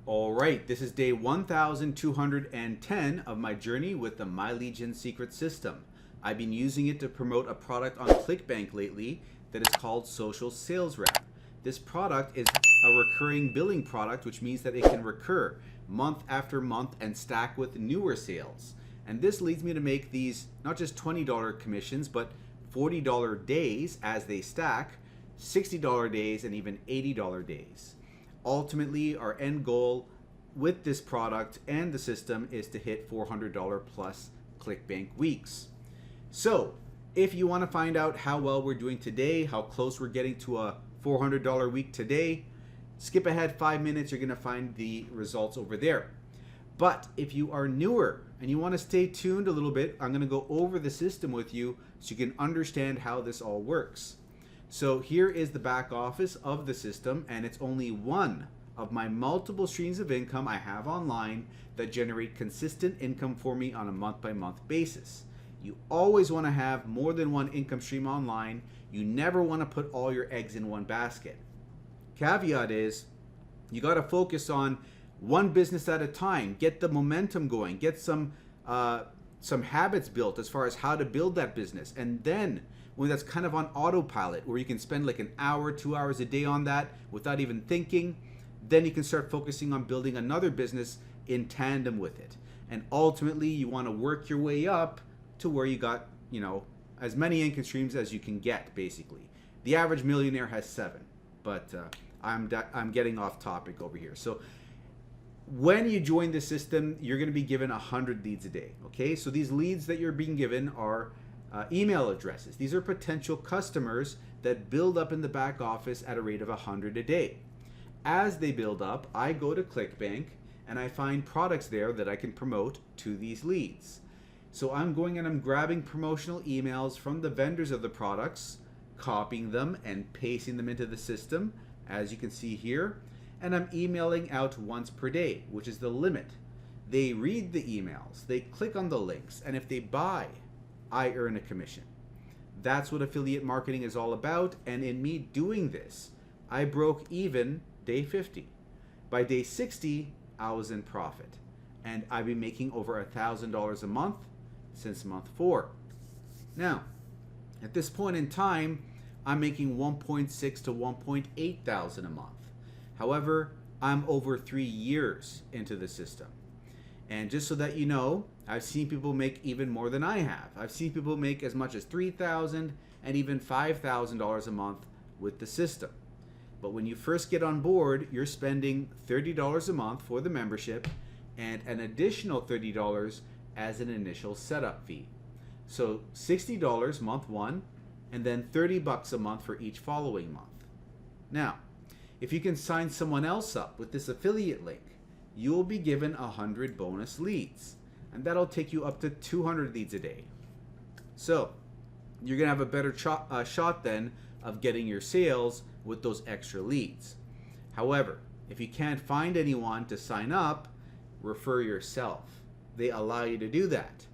All right, this is day 1210 of my journey with the My Legion secret system. I've been using it to promote a product on Clickbank lately that is called Social Sales Rep. This product is a recurring billing product, which means that it can recur month after month and stack with newer sales. And this leads me to make these not just $20 commissions, but $40 days as they stack, $60 days, and even $80 days. Ultimately, our end goal with this product and the system is to hit $400 plus Clickbank weeks. So if you want to find out how well we're doing today, how close we're getting to a $400 week today, skip ahead 5 minutes, you're going to find the results over there. But if you are newer and you want to stay tuned a little bit, I'm going to go over the system with you so you can understand how this all works. So here is the back office of the system, and it's only one of my multiple streams of income I have online that generate consistent income for me on a month-by-month basis. You always want to have more than one income stream online. You never want to put all your eggs in one basket. Caveat is, you got to focus on one business at a time. Get the momentum going. Get some habits built as far as how to build that business, and then when that's kind of on autopilot, where you can spend like an hour, 2 hours a day on that without even thinking, then you can start focusing on building another business in tandem with it. And ultimately, you want to work your way up to where you got, as many income streams as you can get, basically. The average millionaire has 7, but I'm getting off topic over here. So when you join the system, you're going to be given 100 leads a day, okay? So these leads that you're being given are email addresses. These are potential customers that build up in the back office at a rate of 100 a day. As they build up, I go to Clickbank and I find products there that I can promote to these leads. So I'm going and I'm grabbing promotional emails from the vendors of the products, copying them and pasting them into the system, as you can see here, and I'm emailing out once per day, which is the limit. They read the emails, they click on the links, and if they buy, I earn a commission. That's what affiliate marketing is all about, and in me doing this, I broke even day 50. By day 60, I was in profit, and I've been making over $1,000 a month since month 4. Now, at this point in time, I'm making 1.6 to 1.8 thousand a month. However, I'm over 3 years into the system. And just so that you know, I've seen people make even more than I have. I've seen people make as much as $3,000 and even $5,000 a month with the system. But when you first get on board, you're spending $30 a month for the membership and an additional $30 as an initial setup fee. So $60 month 1 and then $30 a month for each following month. Now, if you can sign someone else up with this affiliate link, you will be given 100 bonus leads, and that'll take you up to 200 leads a day. So you're gonna have a better shot then of getting your sales with those extra leads. However, if you can't find anyone to sign up, refer yourself. They allow you to do that.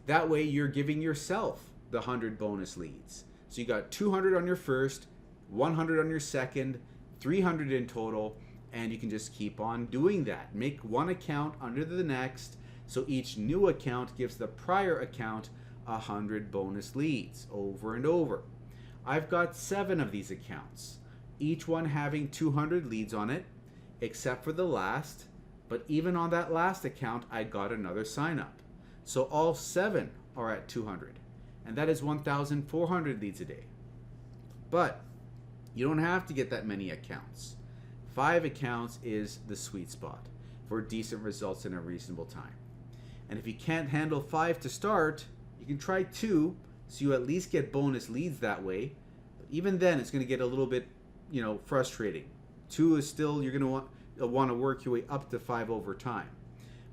That way you're giving yourself the 100 bonus leads. So you got 200 on your first, 100 on your second, 300 in total, and you can just keep on doing that. Make one account under the next, so each new account gives the prior account 100 bonus leads over and over. I've got 7 of these accounts, each one having 200 leads on it, except for the last, but even on that last account, I got another sign up. So all 7 are at 200, and that is 1,400 leads a day. But you don't have to get that many accounts. 5 accounts is the sweet spot for decent results in a reasonable time. And if you can't handle 5 to start, you can try 2, so you at least get bonus leads that way. But even then, it's going to get a little bit, frustrating. 2 is still, you're going to want to work your way up to 5 over time.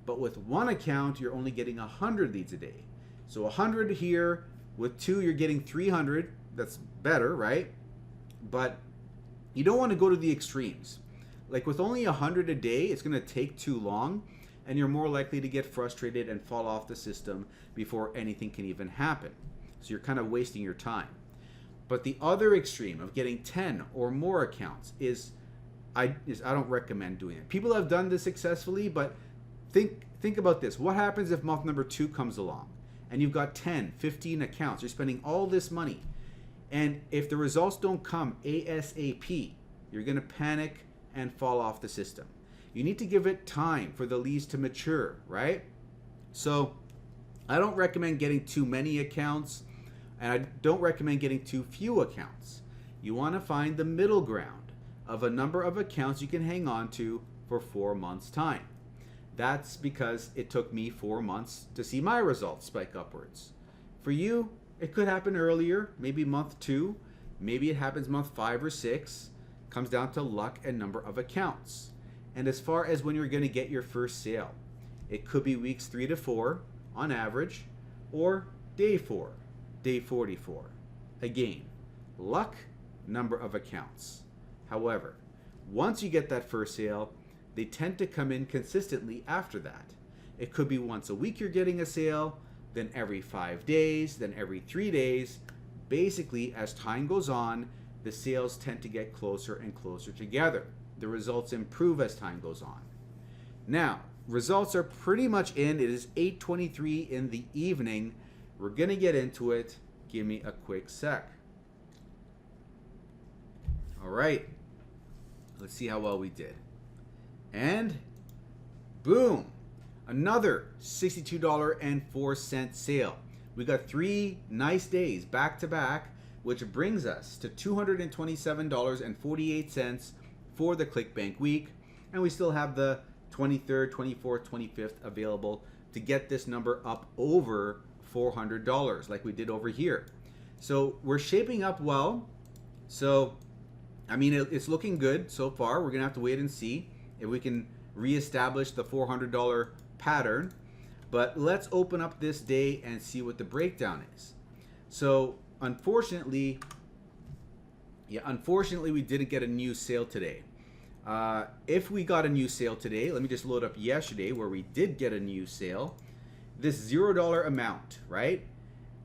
But with 1 account, you're only getting 100 leads a day. So 100 here, with 2, you're getting 300. That's better, right? But you don't want to go to the extremes. Like with only 100 a day, it's going to take too long, and you're more likely to get frustrated and fall off the system before anything can even happen. So you're kind of wasting your time. But the other extreme of getting 10 or more accounts is I don't recommend doing it. People have done this successfully, but think about this. What happens if month number 2 comes along and you've got 10, 15 accounts? You're spending all this money. And if the results don't come ASAP, you're going to panic and fall off the system. You need to give it time for the leads to mature, right? So I don't recommend getting too many accounts, and I don't recommend getting too few accounts. You want to find the middle ground of a number of accounts you can hang on to for 4 months' time. That's because it took me 4 months to see my results spike upwards. For you, it could happen earlier, maybe month 2, maybe it happens month 5 or 6. Comes down to luck and number of accounts. And as far as when you're going to get your first sale, it could be weeks 3 to 4 on average, or day 4, day 44. Again, luck, number of accounts. However, once you get that first sale, they tend to come in consistently after that. It could be once a week you're getting a sale, then every 5 days, then every 3 days. Basically, as time goes on, the sales tend to get closer and closer together. The results improve as time goes on. Now, results are pretty much in. It is 8:23 in the evening. We're going to get into it. Give me a quick sec. All right. Let's see how well we did. And boom, another $62.04 sale. We got 3 nice days back to back, which brings us to $227.48 for the Clickbank week. And we still have the 23rd, 24th, 25th available to get this number up over $400 like we did over here. So we're shaping up well. So, I mean, it's looking good so far. We're going to have to wait and see if we can reestablish the $400 pattern. But let's open up this day and see what the breakdown is. So, unfortunately, we didn't get a new sale today. If we got a new sale today, let me just load up yesterday where we did get a new sale. This $0 amount, right?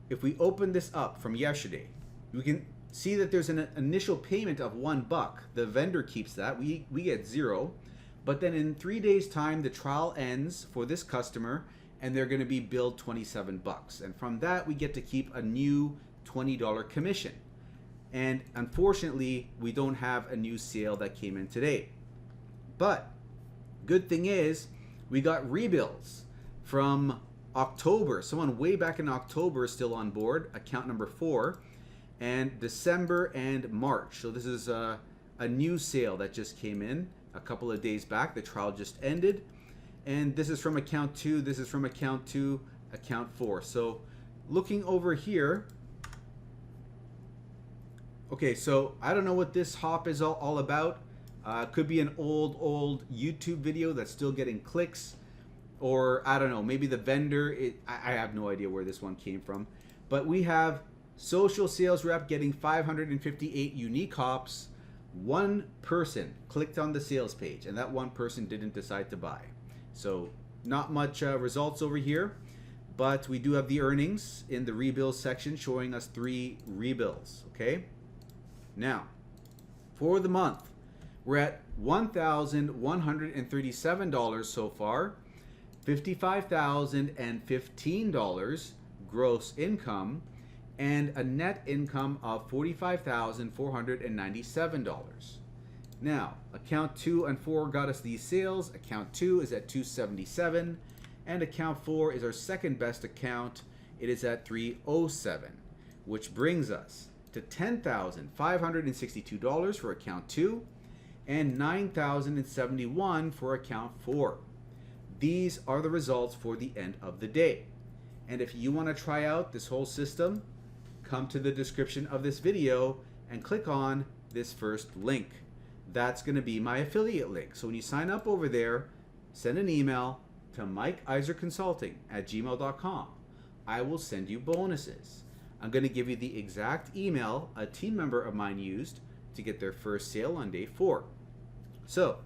If we open this up from yesterday, we can see that there's an initial payment of $1. The vendor keeps that. We get 0. But then in 3 days' time, the trial ends for this customer, and they're going to be billed $27. And from that, we get to keep a new $20 commission. And unfortunately, we don't have a new sale that came in today. But good thing is, we got rebills from October. Someone way back in October is still on board, account number 4, and December and March. So this is a new sale that just came in a couple of days back. The trial just ended. And this is from account 2. This is from account 2, account 4. So looking over here, okay, so I don't know what this hop is all about. Could be an old YouTube video that's still getting clicks. Or I don't know, maybe the vendor, I have no idea where this one came from. But we have social sales rep getting 558 unique hops. One person clicked on the sales page, and that one person didn't decide to buy. So not much results over here, but we do have the earnings in the rebills section showing us 3 rebills, okay? Now, for the month, we're at $1,137 so far, $55,015 gross income, and a net income of $45,497. Now, account 2 and 4 got us these sales. Account 2 is at $277, and account 4 is our second best account. It is at $307, which brings us to $10,562 for account 2 and $9,071 for account 4. These are the results for the end of the day. And if you want to try out this whole system, come to the description of this video and click on this first link. That's going to be my affiliate link. So when you sign up over there, send an email to mikeiserconsulting@gmail.com. I will send you bonuses. I'm going to give you the exact email a team member of mine used to get their first sale on day 4. So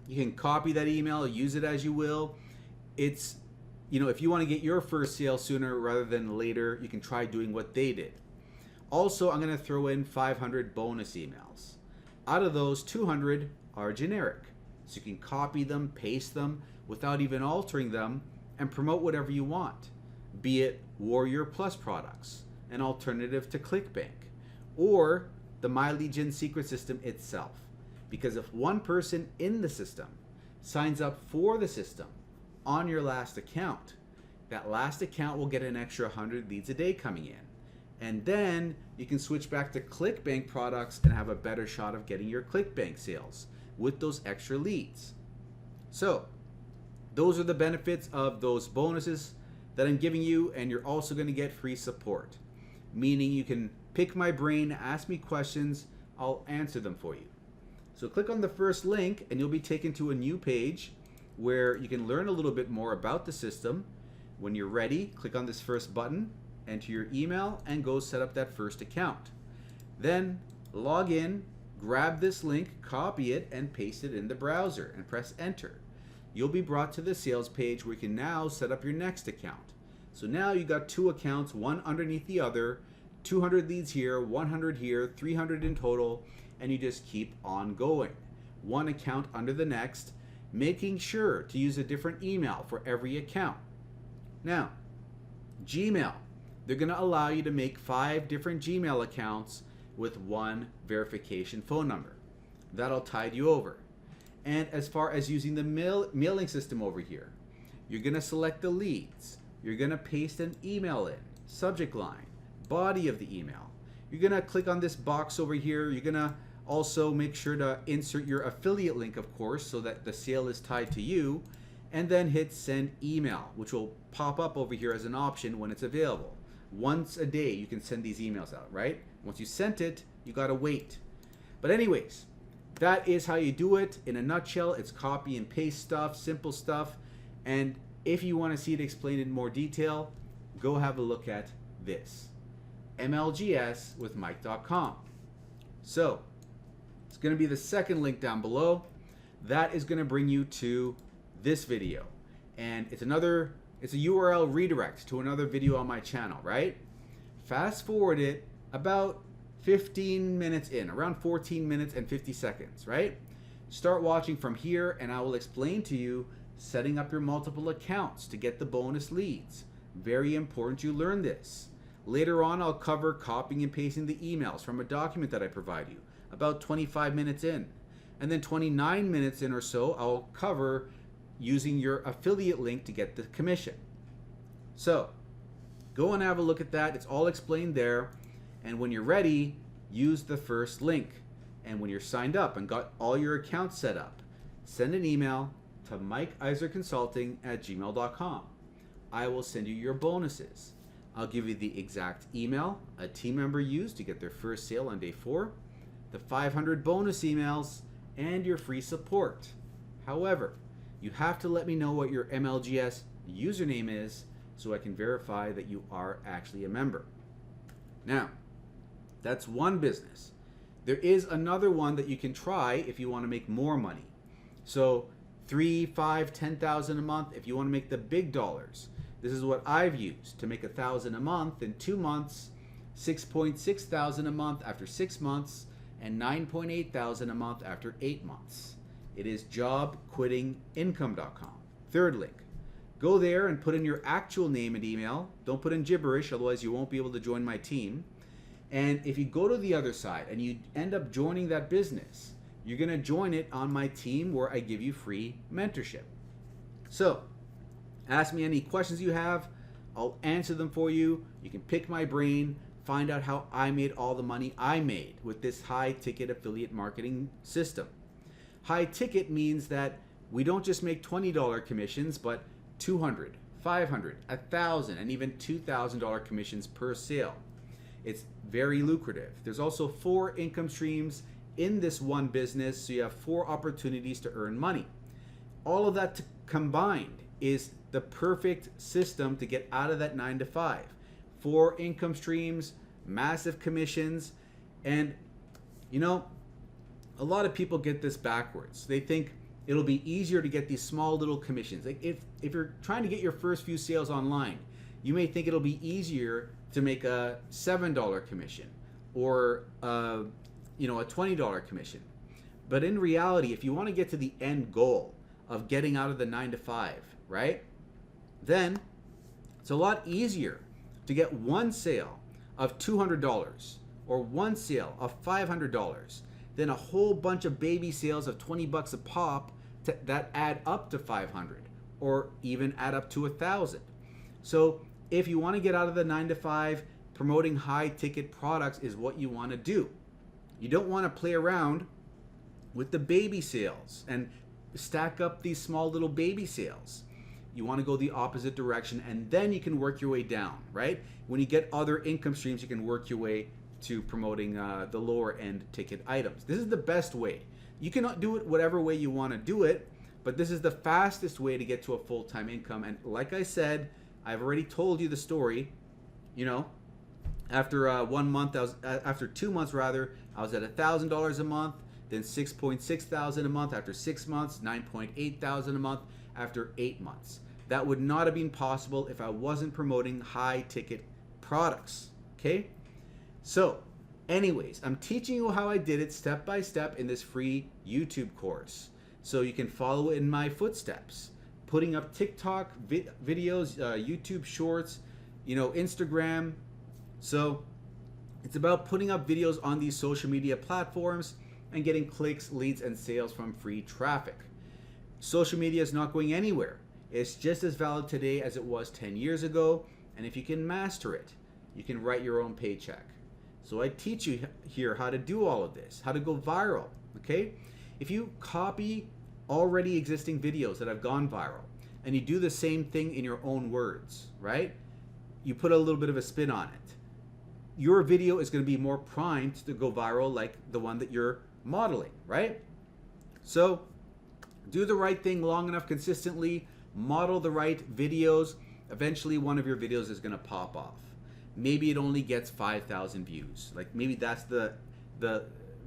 you can copy that email, use it as you will. It's, if you want to get your first sale sooner rather than later, you can try doing what they did. Also, I'm going to throw in 500 bonus emails. Out of those, 200 are generic. So you can copy them, paste them without even altering them and promote whatever you want, be it Warrior Plus products, an alternative to Clickbank, or the My Lead Gen secret system itself. Because if one person in the system signs up for the system on your last account, that last account will get an extra 100 leads a day coming in. And then you can switch back to Clickbank products and have a better shot of getting your Clickbank sales with those extra leads. So those are the benefits of those bonuses that I'm giving you, and you're also going to get free support, meaning you can pick my brain, ask me questions, I'll answer them for you. So click on the first link and you'll be taken to a new page where you can learn a little bit more about the system. When you're ready, click on this first button, enter your email, and go set up that first account. Then log in, grab this link, copy it, and paste it in the browser and press enter. You'll be brought to the sales page where you can now set up your next account. So now you got two accounts, one underneath the other, 200 leads here, 100 here, 300 in total, and you just keep on going. One account under the next, making sure to use a different email for every account. Now, Gmail, they're going to allow you to make 5 different Gmail accounts with one verification phone number. That'll tide you over. And as far as using the mailing system over here, you're going to select the leads. You're going to paste an email in, subject line, body of the email. You're going to click on this box over here. You're going to also make sure to insert your affiliate link, of course, so that the sale is tied to you, and then hit send email, which will pop up over here as an option when it's available. Once a day you can send these emails out, right? Once you sent it, you gotta wait. But anyways, that is how you do it. In a nutshell, it's copy and paste stuff, simple stuff. And if you want to see it explained in more detail, go have a look at this. MLGSwithMike.com. So it's going to be the second link down below. That is going to bring you to this video. And it's a URL redirect to another video on my channel, right? Fast forward it about 15 minutes in, around 14 minutes and 50 seconds, right? Start watching from here and I will explain to you setting up your multiple accounts to get the bonus leads. Very important you learn this. Later on, I'll cover copying and pasting the emails from a document that I provide you, about 25 minutes in. And then 29 minutes in or so, I'll cover using your affiliate link to get the commission. So go and have a look at that. It's all explained there. And when you're ready, use the first link. And when you're signed up and got all your accounts set up, send an email to mikeiserconsulting@gmail.com. I will send you your bonuses. I'll give you the exact email a team member used to get their first sale on day 4, the 500 bonus emails, and your free support. However, you have to let me know what your MLGS username is so I can verify that you are actually a member. Now, that's one business. There is another one that you can try if you want to make more money. So 3, 5, 10,000 a month if you want to make the big dollars. This is what I've used to make 1,000 a month in 2 months, 6.6 thousand a month after 6 months, and 9.8 thousand a month after 8 months. It is jobquittingincome.com. Third link. Go there and put in your actual name and email. Don't put in gibberish, otherwise you won't be able to join my team. And if you go to the other side and you end up joining that business, you're going to join it on my team where I give you free mentorship. So, ask me any questions you have. I'll answer them for you. You can pick my brain, find out how I made all the money I made with this high ticket affiliate marketing system. High ticket means that we don't just make $20 commissions, but $200, $500, $1,000, and even $2,000 commissions per sale. It's very lucrative. There's also 4 income streams in this one business, so you have 4 opportunities to earn money. All of that combined is the perfect system to get out of that 9 to 5. 4 income streams, massive commissions, and you know, a lot of people get this backwards. They think it'll be easier to get these small little commissions. Like if you're trying to get your first few sales online, you may think it'll be easier to make a $7 commission or a $20 commission. But in reality, if you want to get to the end goal of getting out of the 9 to 5, right? Then it's a lot easier to get one sale of $200 or one sale of $500 than a whole bunch of baby sales of 20 bucks a pop that add up to 500 or even add up to 1,000. So if you want to get out of the 9 to 5, promoting high ticket products is what you want to do. You don't want to play around with the baby sales and stack up these small little baby sales. You want to go the opposite direction, and then you can work your way down, right? When you get other income streams, you can work your way to promoting the lower end ticket items. This is the best way. You can do it whatever way you want to do it, but this is the fastest way to get to a full-time income. And like I said, I've already told you the story. You know, after 1 month, after 2 months rather, I was at $1,000 a month, then 6.6 thousand a month. After 6 months, 9.8 thousand a month. After 8 months. That would not have been possible if I wasn't promoting high ticket products. Okay? So, anyways, I'm teaching you how I did it step by step in this free YouTube course. So you can follow in my footsteps. Putting up TikTok videos, YouTube shorts, you know, Instagram. So it's about putting up videos on these social media platforms and getting clicks, leads, and sales from free traffic. Social media is not going anywhere. It's just as valid today as it was 10 years ago. And if you can master it, you can write your own paycheck. So I teach you here how to do all of this, how to go viral, okay? If you copy already existing videos that have gone viral and you do the same thing in your own words, right? You put a little bit of a spin on it. Your video is going to be more primed to go viral like the one that you're modeling, right? So do the right thing long enough consistently, model the right videos. Eventually one of your videos is going to pop off. Maybe it only gets 5,000 views. Like maybe that's the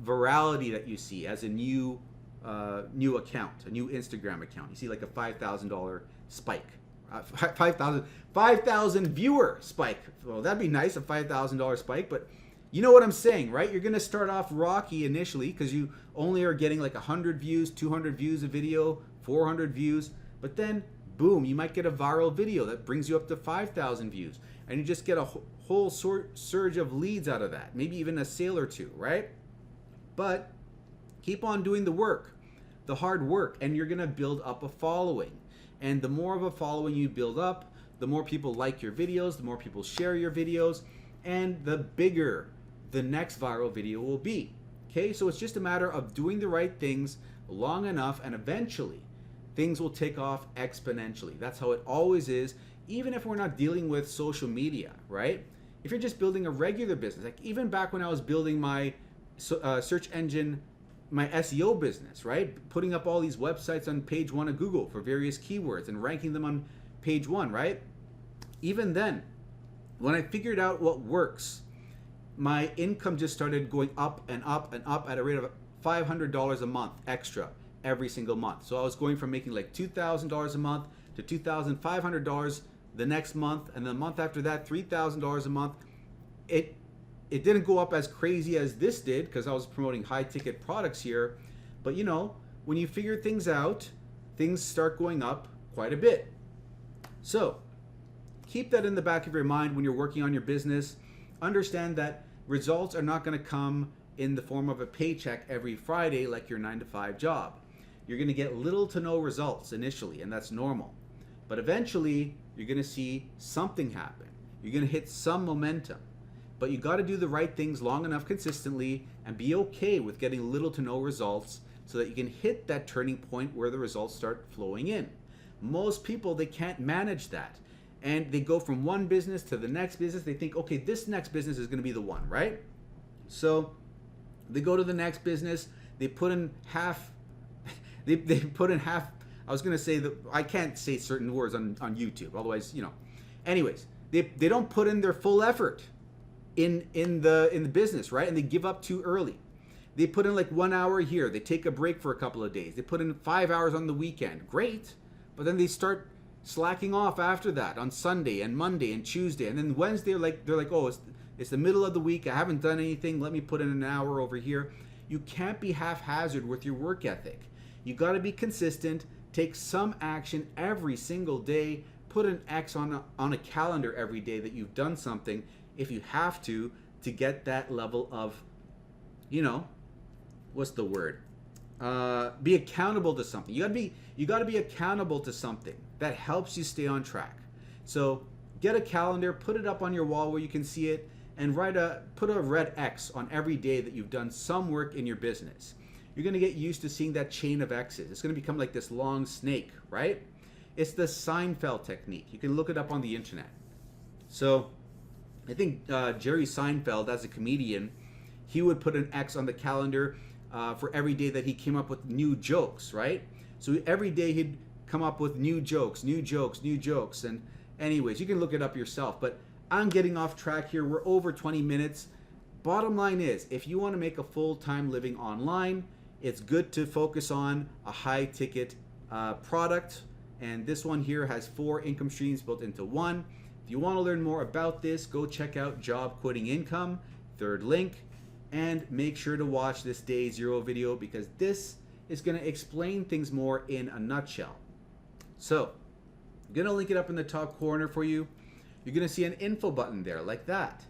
virality that you see as a new account, a new Instagram account. You see like a $5,000 spike, 5,000 viewer spike. Well, that'd be nice, a $5,000 spike, but you know what I'm saying, right? You're going to start off rocky initially because you only are getting like 100 views, 200 views a video, 400 views, but then boom, you might get a viral video that brings you up to 5,000 views, and you just get a whole surge of leads out of that, maybe even a sale or two, right? But keep on doing the work, the hard work, and you're going to build up a following. And the more of a following you build up, the more people like your videos, the more people share your videos, and the bigger the next viral video will be. Okay, so it's just a matter of doing the right things long enough, and eventually things will take off exponentially. That's how it always is, even if we're not dealing with social media, right? If you're just building a regular business, like even back when I was building my search engine, my SEO business, right? Putting up all these websites on page 1 of Google for various keywords and ranking them on page 1, right? Even then, when I figured out what works, my income just started going up and up and up at a rate of $500 a month extra every single month. So I was going from making like $2,000 a month to $2,500 the next month, and the month after that, $3,000 a month. It didn't go up as crazy as this did because I was promoting high ticket products here, but you know, when you figure things out, things start going up quite a bit. So keep that in the back of your mind when you're working on your business. Understand that results are not going to come in the form of a paycheck every Friday like your 9 to 5 job. You're going to get little to no results initially, and that's normal. But eventually, you're going to see something happen. You're going to hit some momentum. But you got to do the right things long enough consistently and be okay with getting little to no results so that you can hit that turning point where the results start flowing in. Most people, they can't manage that. And they go from one business to the next business. They think, okay, this next business is going to be the one, right? So they go to the next business. They put in half. They put in half. I was going to say that I can't say certain words on YouTube. Otherwise, you know. Anyways, they don't put in their full effort in the business, right? And they give up too early. They put in like 1 hour here. They take a break for a couple of days. They put in 5 hours on the weekend. Great. But then they start slacking off after that on Sunday and Monday and Tuesday, and then Wednesday they're like, oh, it's the middle of the week, I haven't done anything, let me put in an hour over here. You can't be haphazard with your work ethic. You got to be consistent, take some action every single day, put an X on a calendar every day that you've done something if you have to get that level of, what's the word? Be accountable to something. You gotta be accountable to something that helps you stay on track. So get a calendar, put it up on your wall where you can see it, and put a red X on every day that you've done some work in your business. You're gonna get used to seeing that chain of X's. It's gonna become like this long snake, right? It's the Seinfeld technique. You can look it up on the internet. So I think Jerry Seinfeld, as a comedian, he would put an X on the calendar for every day that he came up with new jokes, right? So every day he'd come up with new jokes. And anyways, you can look it up yourself. But I'm getting off track here. We're over 20 minutes. Bottom line is, if you want to make a full-time living online, it's good to focus on a high-ticket product. And this one here has 4 income streams built into one. If you want to learn more about this, go check out Job Quitting Income, third link. And make sure to watch this day 0 video, because this is going to explain things more in a nutshell. So I'm going to link it up in the top corner for you. You're going to see an info button there like that.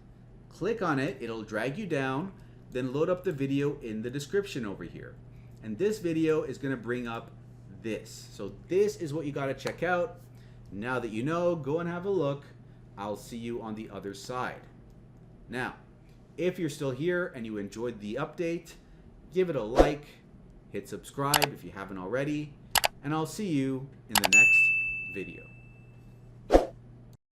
Click on it, it'll drag you down, then load up the video in the description over here. And this video is going to bring up this. So this is what you got to check out. Now that you know, go and have a look. I'll see you on the other side. Now, if you're still here and you enjoyed the update, give it a like, hit subscribe if you haven't already, and I'll see you in the next video.